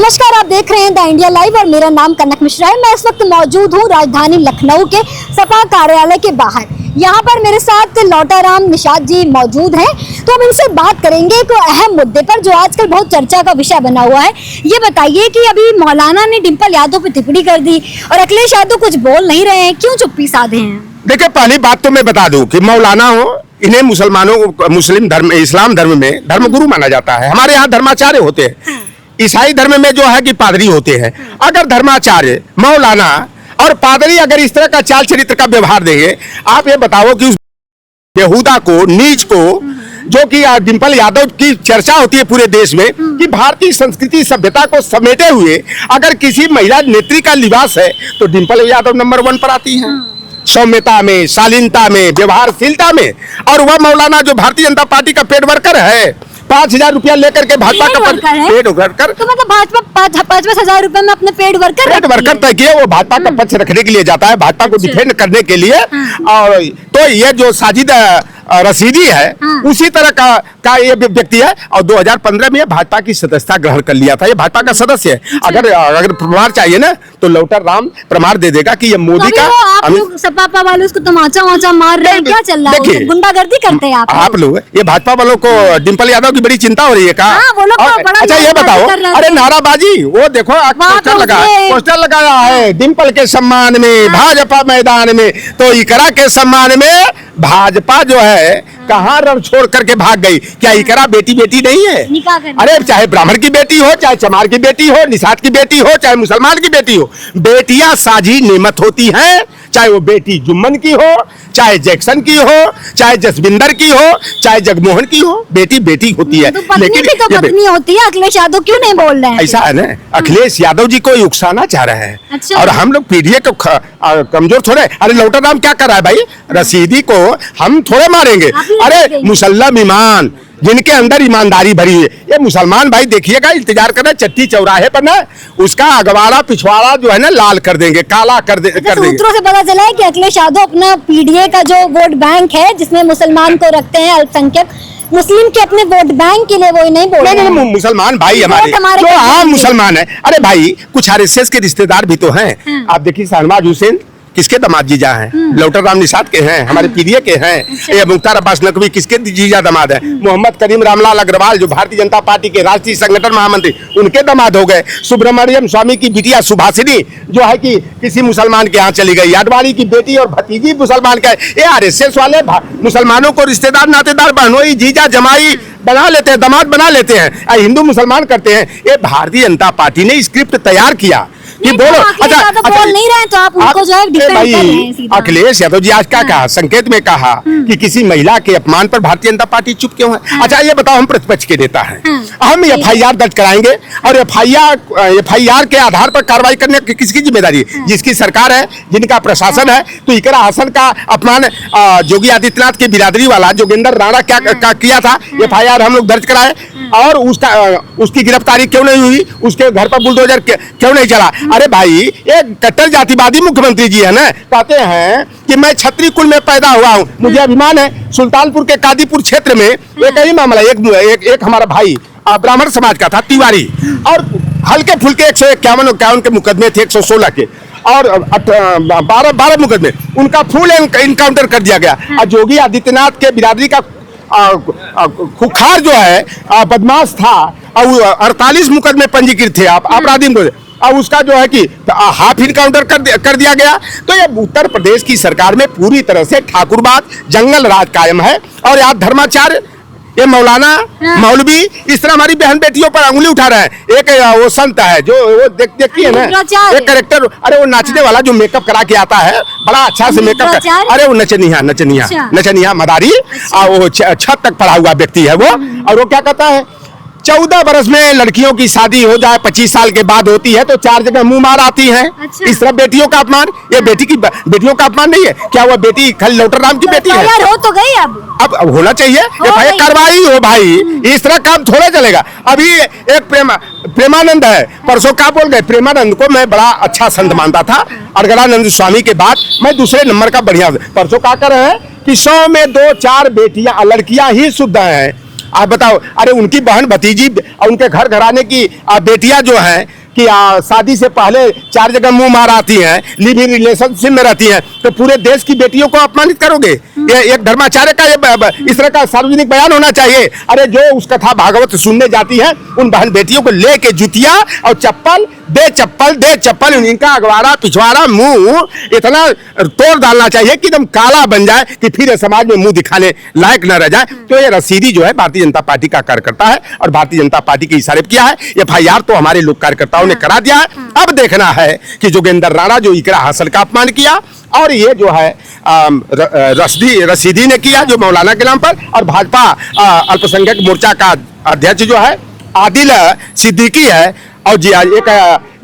नमस्कार, आप देख रहे हैं द इंडिया लाइव और मेरा नाम कनक मिश्रा है। मैं इस वक्त मौजूद हूँ राजधानी लखनऊ के सपा कार्यालय के बाहर। यहाँ पर मेरे साथ लौटाराम निषाद जी मौजूद हैं, तो हम इनसे बात करेंगे एक अहम मुद्दे पर जो आजकल बहुत चर्चा का विषय बना हुआ है। ये बताइए कि अभी मौलाना ने डिंपल यादव पे टिप्पणी कर दी और अखिलेश यादव कुछ बोल नहीं रहे हैं, क्यों चुप्पी साधे हैं? देखिए, पहली बात तो मैं बता दूं कि मौलाना हो, इन्हें मुसलमानों को मुस्लिम धर्म इस्लाम धर्म में धर्मगुरु माना जाता है। हमारे यहाँ धर्माचार्य होते हैं। ईसाई धर्म में जो है कि पादरी होते हैं। अगर धर्माचार्य, मौलाना और पादरी अगर इस तरह का चाल चरित्र का व्यवहार देंगे, आप ये बताओ कि उस बेहुदा को, नीच को, जो कि डिंपल यादव की चर्चा होती है पूरे देश में कि भारतीय संस्कृति सभ्यता को समेटे हुए अगर किसी महिला नेत्री का लिबास है तो डिंपल यादव नंबर 1 पर आती है। सौम्यता में, शालीनता में, व्यवहारशीलता में। और वह मौलाना जो भारतीय जनता पार्टी का पेड वर्कर है, 5,000 रुपया लेकर के भाजपा का पेड वर्कर, तो मतलब भाजपा 5,000 रुपए में अपने पेड वर्कर तय किए। वो भाजपा का पक्ष रखने के लिए जाता है, भाजपा को डिफेंड करने के लिए। और तो ये जो साजिद रशीदी है, उसी तरह का ये व्यक्ति है। और 2015 में भाजपा की सदस्यता ग्रहण कर लिया था। ये भाजपा का सदस्य है। अगर प्रमाण चाहिए ना तो लौटाराम प्रमाण दे देगा कि ये मोदी का। आप लोग सपा वाले उसको तमाचा वाचा मार रहे हैं, क्या चल रहा है? गुंडागर्दी करते हैं आप लोग। ये भाजपा वालों को डिंपल यादव की बड़ी चिंता हो रही है। अच्छा ये बताओ, अरे नाराबाजी, वो देखो पोस्टर लगाया है डिंपल के सम्मान में, भाजपा मैदान में, तो इकरा के सम्मान में भाजपा जो है कहाँ रण छोड़ करके भाग गई। क्या इकरा बेटी नहीं है? अरे चाहे ब्राह्मण की बेटी हो, चाहे चमार की बेटी हो, निषाद की बेटी हो, चाहे मुसलमान की बेटी हो, बेटियां साझी नेमत होती हैं। चाहे वो बेटी जुम्मन की हो, चाहे जैक्सन की हो, चाहे जसविंदर की हो, चाहे जगमोहन की हो, बेटी होती है। तो लेकिन तो पत्नी होती है। अखिलेश यादव क्यों नहीं बोल रहे हैं? ऐसा है ना, अखिलेश यादव जी को उकसाना चाह रहे हैं। अच्छा। और हम लोग पीढ़ी को कमजोर थोड़े। अरे लौटाराम क्या कर रहा है भाई? रशीदी को हम थोड़े मारेंगे। अरे मुसल्लम ईमान, जिनके अंदर ईमानदारी भरी है, ये मुसलमान भाई देखिएगा, इंतजार कर रहे चट्टी चौराहे पर ना, उसका अगवाड़ा पिछवाड़ा जो है ना लाल कर देंगे, काला कर देंगे। सूत्रों से पता चला है कि अखिलेश यादव अपना पीडीए का जो वोट बैंक है, जिसमें मुसलमान को रखते हैं, अल्पसंख्यक मुस्लिम के अपने वोट बैंक के लिए वो नहीं बोल रहे हैं। मुसलमान भाई हमारे जो आम मुसलमान है। अरे भाई, कुछ आरएसएस के रिश्तेदार भी तो हैं। आप देखिए, शहनवाज हुसैन किसके दामाद जीजा हैं? लौटाराम निषाद के हैं, हमारे पीडीए के हैं। ये मुख्तार अब्बास नकवी किसके जीजा दामाद है? मोहम्मद करीम रामलाल अग्रवाल जो भारतीय जनता पार्टी के राष्ट्रीय संगठन महामंत्री, उनके दामाद हो गए। सुब्रमण्यम स्वामी की बिटिया सुभाषिनी जो है कि किसी मुसलमान के यहाँ चली गई। आडवाणी की बेटी और भतीजी मुसलमान का। ये आरएसएस वाले मुसलमानों को रिश्तेदार, नातेदार, बहनोई, जीजा, जमाई बना लेते हैं, दामाद बना लेते हैं, हिंदू मुसलमान करते हैं। ये भारतीय जनता पार्टी ने स्क्रिप्ट तैयार किया कि बोलो। अच्छा, बोल नहीं रहे तो आप उनको जो है डिफेंड कर रहे हैं सीधा। अखिलेश यादव जी आज क्या कहा? संकेत में कहा कि किसी महिला के अपमान पर भारतीय जनता पार्टी चुप क्यों है? अच्छा ये बताओ, हम प्रतिपक्ष के नेता हैं, हम एफआईआर दर्ज कराएंगे और एफआईआर के आधार पर कार्रवाई करने की किसकी जिम्मेदारी है? जिसकी सरकार है, जिनका प्रशासन है। तो इकरा हसन का अपमान योगी आदित्यनाथ के बिरादरी वाला जोगिंदर राणा क्या किया था? एफआईआर हम लोग दर्ज कराए और उसकी गिरफ्तारी क्यों नहीं हुई? उसके घर पर बुलडोजर क्यों नहीं चला? अरे भाई, एक कट्टर जातिवादी मुख्यमंत्री जी है ना, कहते हैं कि मैं क्षत्रिय कुल में पैदा हुआ हूँ, मुझे अभिमान है। सुल्तानपुर के कादीपुर क्षेत्र में एक ही मामला, एक हमारा भाई ब्राह्मण समाज का था, तिवारी, और हल्के फुल्के 151 के मुकदमे थे, 116 के, और 12 मुकदमे, उनका फुल इनकाउंटर कर दिया गया। और योगी आदित्यनाथ के बिरादरी का खुखार जो है, बदमाश था, और 48 मुकदमे पंजीकृत थे आपराधिक को, और उसका जो है कि हाफ इनकाउंटर कर दिया गया। तो ये उत्तर प्रदेश की सरकार में पूरी तरह से ठाकुरवाद, जंगल राज कायम है। और आप धर्माचार्य, ये मौलाना, मौलवी इस तरह हमारी बहन बेटियों पर अंगुली उठा रहे हैं। एक वो संत है जो वो देखती है ना, एक कैरेक्टर, अरे वो नाचने वाला जो मेकअप करा के आता है, बड़ा अच्छा से मेकअप, अरे वो नचनिया मदारी, वो छत तक पढ़ा हुआ व्यक्ति है वो। और वो क्या कहता है, 14 बरस में लड़कियों की शादी हो जाए, 25 साल के बाद होती है तो 4 जगह मुंह मार आती है। अच्छा। इस तरह बेटियों का अपमान, ये बेटियों का अपमान नहीं है क्या? वो बेटी खाली लौटाराम की बेटी है? हो तो गई, अब होना चाहिए भाई, कार्रवाई हो भाई। इस तरह काम थोड़ा चलेगा। अभी एक प्रेमानंद है, परसों क्या बोल गए? प्रेमानंद को मैं बड़ा अच्छा संत मानता था, अड़गड़ानंद स्वामी के बाद मैं दूसरे नंबर का बढ़िया। परसों क्या कर रहे हैं कि 100 में 2-4 बेटियां, लड़कियां ही शुद्ध हैं। आप बताओ, अरे उनकी बहन भतीजी और उनके घर घराने की बेटियां जो हैं कि शादी से पहले 4 जगह मुंह मार आती हैं, लिव इन रिलेशनशिप में रहती हैं, तो पूरे देश की बेटियों को अपमानित करोगे? ये एक धर्माचार्य का ये इस तरह का सार्वजनिक बयान होना चाहिए। अरे जो उस कथा भागवत सुनने जाती है उन बहन बेटियों को लेके जुतिया और चप्पल दे चप्पल इनका अगवारा पिछवाड़ा मुंह इतना तोड़ डालना चाहिए कि एकदम काला बन जाए कि फिर समाज में मुंह दिखाने लायक न रह जाए। तो ये रसीदी जो है भारतीय जनता पार्टी का कार्यकर्ता है और भारतीय जनता पार्टी के इशारे किया है। FIR तो हमारे लोक कार्यकर्ताओं ने करा दिया है। अब देखना है कि जोगेंद्र राणा जो इकरा हासिल का अपमान किया और ये जो है रसीदी ने किया जो मौलाना के नाम पर, और भाजपा अल्पसंख्यक मोर्चा का अध्यक्ष जो है आदिल सिद्दीकी है और एक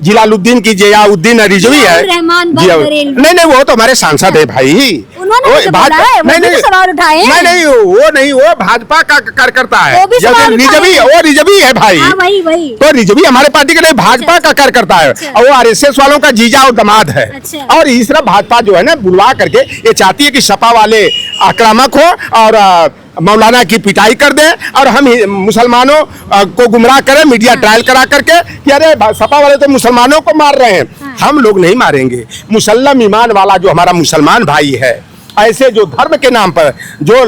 जिलालुद्दीन की जियाउद्दीन रिजवी है। नहीं वो तो हमारे सांसद है भाई, नहीं वो भाजपा का कार्यकर्ता है। वो रिजवी है भाई, तो रिजवी हमारे पार्टी के नहीं भाजपा का कार्यकर्ता है और वो RSS वालों का जीजा और दामाद है। और इस तरह भाजपा जो है ना बुलवा करके ये चाहती है कि सपा वाले आक्रामक हो और मौलाना की पिटाई कर दें और हम मुसलमानों को गुमराह करें मीडिया ट्रायल करा करके कि अरे सपा वाले तो मुसलमानों को मार रहे हैं। हम लोग नहीं मारेंगे। मुसल्लम ईमान वाला जो हमारा मुसलमान भाई है, ऐसे जो धर्म के नाम पर जो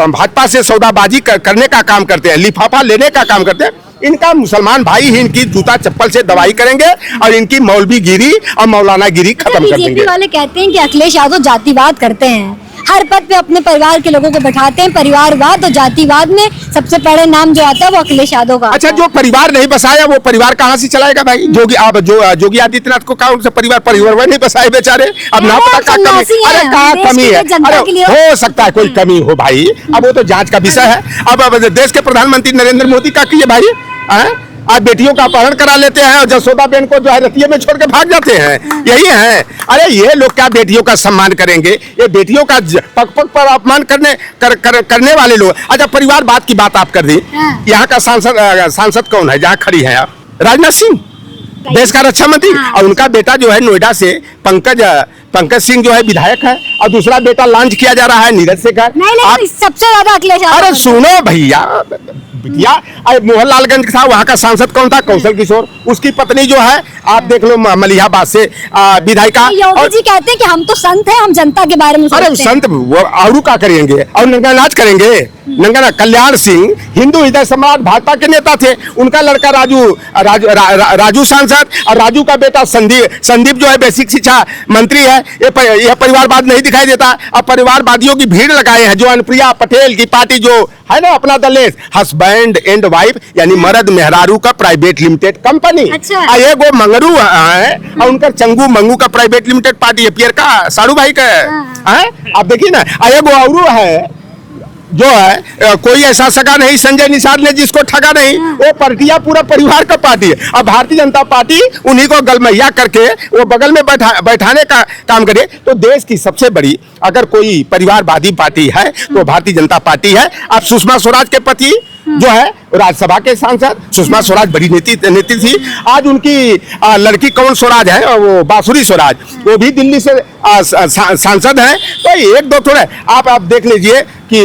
भाजपा से सौदाबाजी करने का काम करते हैं, लिफाफा लेने का काम करते हैं, इनका मुसलमान भाई ही इनकी जूता चप्पल से दवाई करेंगे और इनकी मौलवी गिरी और मौलाना गिरी खत्म कर देंगे। बीजेपी वाले कहते हैं कि अखिलेश यादव जातिवाद करते हैं, हर पद पे अपने परिवार के लोगों को बैठाते हैं। परिवारवाद और जातिवाद में सबसे पहले नाम जो आता है वो अखिलेश यादव का। अच्छा, जो परिवार नहीं बसाया वो परिवार कहाँ से चलाएगा भाई? जोगी आदित्यनाथ को कहा उनसे परिवार नहीं बसाए बेचारे। अब ना पता क्या कमी, अरे कहाँ कमी है? अरे हो सकता है कोई कमी हो भाई, अब वो तो जांच का विषय है। अब देश के प्रधानमंत्री नरेंद्र मोदी का किए भाई, आप बेटियों का अपहरण करा लेते हैं और जसोदा बेन को जो है रतिये में छोड़ के भाग जाते हैं, यही है। अरे ये लोग क्या बेटियों का सम्मान करेंगे? ये बेटियों का पग पर अपमान करने वाले लोग। अच्छा, परिवार बात की बात आप कर दी, यहाँ का सांसद कौन है जहाँ खड़ी है आप? राजनाथ सिंह, देश का रक्षा मंत्री, और उनका बेटा जो है नोएडा से पंकज सिंह जो है विधायक है और दूसरा बेटा लॉन्च किया जा रहा है नीरज शेखर। सबसे ज्यादा अखिलेश। अरे सुनो भैया, बिटिया मोहनलालगंज था, वहाँ का सांसद कौन था? कौशल किशोर। उसकी पत्नी जो है आप देख लो मलिहाबाद से विधायिका। योगी जी कहते हैं कि हम तो संत हैं, हम जनता के बारे में सोचते हैं। अरे संत वो और क्या करेंगे? और नंगा नाच करेंगे? नंगा कल्याण सिंह हिंदू हृदय सम्राट भाजपा के नेता थे, उनका लड़का राजू सांसद और राजू का बेटा संदीप जो है बेसिक शिक्षा मंत्री है। यह परिवारवाद नहीं दिखाई देता। अब परिवारवादियों की भीड़ लगाए हैं जो अनुप्रिया पटेल की पार्टी जो है ना अपना दलेस हस्बैंड एंड वाइफ यानी मर्द मेहरारू का प्राइवेट लिमिटेड कंपनी। अच्छा। ये गो मंगरू है और उनका चंगू मंगू का प्राइवेट लिमिटेड पार्टी है, पियर का साड़ू भाई का है। आप देखिए ना, ये गो औरू है जो है कोई ऐसा सगा नहीं संजय निषाद ने जिसको ठगा नहीं, वो पार्टियां पूरा परिवार का पार्टी है। अब भारतीय जनता पार्टी उन्हीं को गलमैया करके वो बगल में बैठाने का काम करे। तो देश की सबसे बड़ी अगर कोई परिवारवादी पार्टी है तो भारतीय जनता पार्टी है। अब सुषमा स्वराज के पति जो है राज्यसभा के सांसद, सुषमा स्वराज बड़ी नेत्री थी। आज उनकी लड़की कौन स्वराज है, वो बांसुरी स्वराज, वो भी दिल्ली से सांसद है। तो एक दो थोड़े आप देख लीजिए कि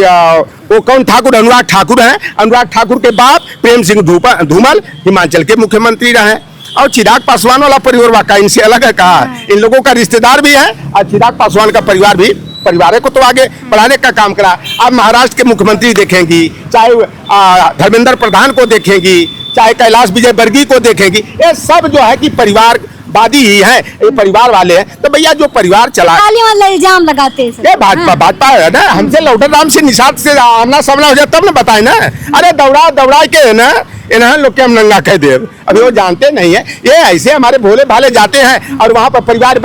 वो कौन ठाकुर, अनुराग ठाकुर है। अनुराग ठाकुर के बाप प्रेम सिंह धूमल हिमाचल के मुख्यमंत्री रहे। और चिराग पासवान वाला परिवार वाकई इनसे अलग है। कहा इन लोगों का रिश्तेदार भी है और चिराग पासवान का परिवार भी परिवार को तो आगे बढ़ाने का काम करा। अब महाराष्ट्र के मुख्यमंत्री देखेंगी, चाहे धर्मेंद्र प्रधान को देखेंगी, चाहे कैलाश विजयवर्गीय को देखेंगी, ये सब जो है कि परिवारवादी ही है, ये परिवार वाले हैं। तो भैया जो परिवार चला इल्जाम लगाते हैं भाजपा है ना, हमसे लौटर राम से निषाद से आमना सामना हो जाए तब ना बताए ना। अरे दौड़ा के ना इन्हें लोग के हम नंगा कह दे। अभी वो जानते नहीं है, ये ऐसे हमारे भोले भाले जाते हैं और वहां पर परिवार।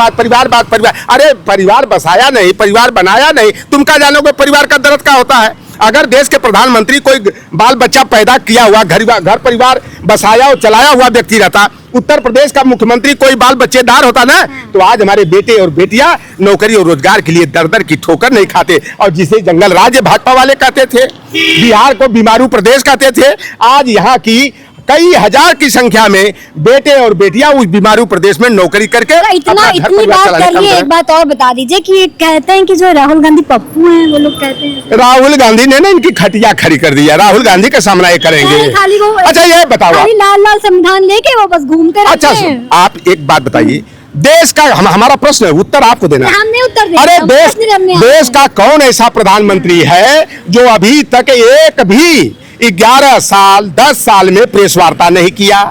अरे परिवार बसाया नहीं, परिवार बनाया नहीं, तुम क्या जानोगे परिवार का दर्द क्या होता है? अगर देश के प्रधानमंत्री कोई बाल बच्चा पैदा किया हुआ घर परिवार बसाया और चलाया हुआ व्यक्ति रहता, उत्तर प्रदेश का मुख्यमंत्री कोई बाल बच्चेदार होता ना, तो आज हमारे बेटे और बेटियां नौकरी और रोजगार के लिए दर की ठोकर नहीं खाते। और जिसे जंगल राज्य भाजपा वाले कहते थे, बिहार को बीमारू प्रदेश कहते थे, आज यहाँ की कई हजार की संख्या में बेटे और बेटियां उस बीमारू प्रदेश में नौकरी करके तो इतना अपना घर इतनी परिवार बात चलाने कर का लिए, काम एक बात और बता दीजिए कि ये कहते हैं कि जो राहुल गांधी पप्पू हैं, वो लोग कहते हैं राहुल गांधी ने ना इनकी खटिया खड़ी कर दिया। राहुल गांधी का सामना ये करेंगे। खाली वो अच्छा ये बताओ, खाली लाल लाल संविधान लेके वो बस घूमते रहते अच्छा हैं। आप एक बात बताइए, देश का हमारा प्रश्न है, उत्तर आपको देना है। हमने उत्तर दिया। अरे हम प्रश्न करने आए देश हैं। का कौन ऐसा प्रधानमंत्री है जो अभी तक एक भी 11 साल 10 साल में प्रेस वार्ता नहीं किया,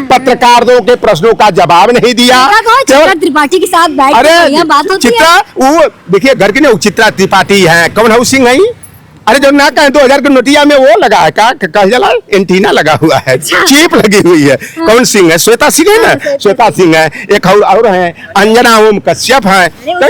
पत्रकारों के प्रश्नों का जवाब नहीं दिया। चित्रा त्रिपाठी के साथ बैठ के बढ़िया बात होती है। चित्रा वो देखिए घर की नहीं, चित्रा त्रिपाठी है, कौन है सिंह है? अरे जो ना कहें 2000 के नोटिया में वो लगा है का कह जला एंटीना लगा हुआ है, चिप लगी हुई है। कौन सिंह है? श्वेता सिंह है ना, श्वेता सिंह है। एक और है अंजना ओम कश्यप है।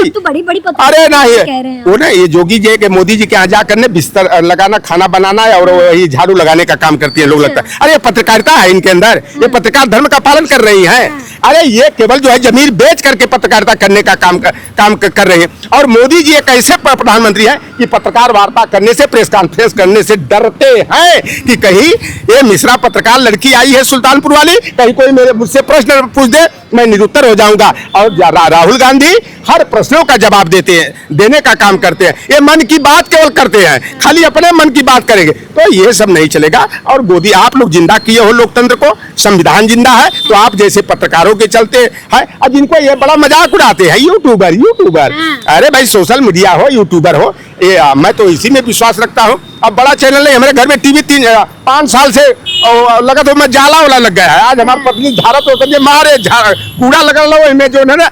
तो बड़ी बड़ी अरे ना ये वो ना ये जोगी जी के मोदी जी के यहाँ जाकर ने बिस्तर लगाना, खाना बनाना है और वही झाड़ू लगाने का काम करती है, लोग लगता है। अरे ये पत्रकारिता है इनके अंदर, ये पत्रकार धर्म का पालन कर रही है। अरे ये केवल जो है जमीन बेच करके पत्रकारिता करने का काम कर रहे हैं। और मोदी जी एक ऐसे प्रधानमंत्री हैं कि पत्रकार वार्ता करने से, प्रेस कॉन्फ्रेंस करने से डरते हैं कि कहीं ये मिश्रा पत्रकार लड़की आई है सुल्तानपुर वाली, कहीं कोई मुझसे प्रश्न पूछ दे, मैं निरुत्तर हो जाऊंगा। और राहुल गांधी हर प्रश्नों का जवाब देने का काम करते हैं। ये मन की बात केवल करते हैं, खाली अपने मन की बात करेंगे, तो ये सब नहीं चलेगा। और मोदी आप लोग जिंदा किए हो लोकतंत्र को, संविधान जिंदा है, तो आप जैसे पत्रकारों के चलते है। अब जिनको ये बड़ा मजाक उड़ाते हैं यूट्यूबर, अरे भाई सोशल मीडिया हो, यूट्यूबर हो, मैं तो इसी में विश्वास रखता हूँ। अब बड़ा चैनल नहीं, हमारे घर में टीवी 5 साल से लगा तो मैं जाला वाला लग गया है। आज हमारी पत्नी धारा तो समझे मारे कूड़ा लगा लो इनमें जो है ना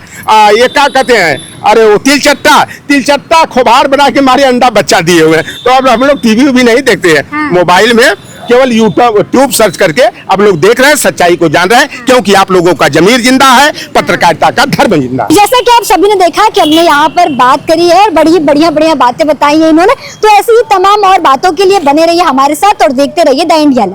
ये क्या कहते हैं, अरे वो तिलचट्टा खोभार बना के मारे अंडा बच्चा दिए हुए। तो अब हम लोग टीवी भी नहीं देखते हैं, मोबाइल में केवल यूट्यूब सर्च करके अब लोग देख रहे हैं, सच्चाई को जान रहे हैं, क्योंकि आप लोगों का जमीर जिंदा है, पत्रकारिता का धर्म जिंदा है। जैसा कि आप सभी ने देखा कि हमने यहाँ पर बात करी है और बड़ी ही बढ़िया बातें बताई हैं इन्होंने। तो ऐसी ही तमाम और बातों के लिए बने रहिए हमारे साथ और देखते रहिए द इंडिया लाइव।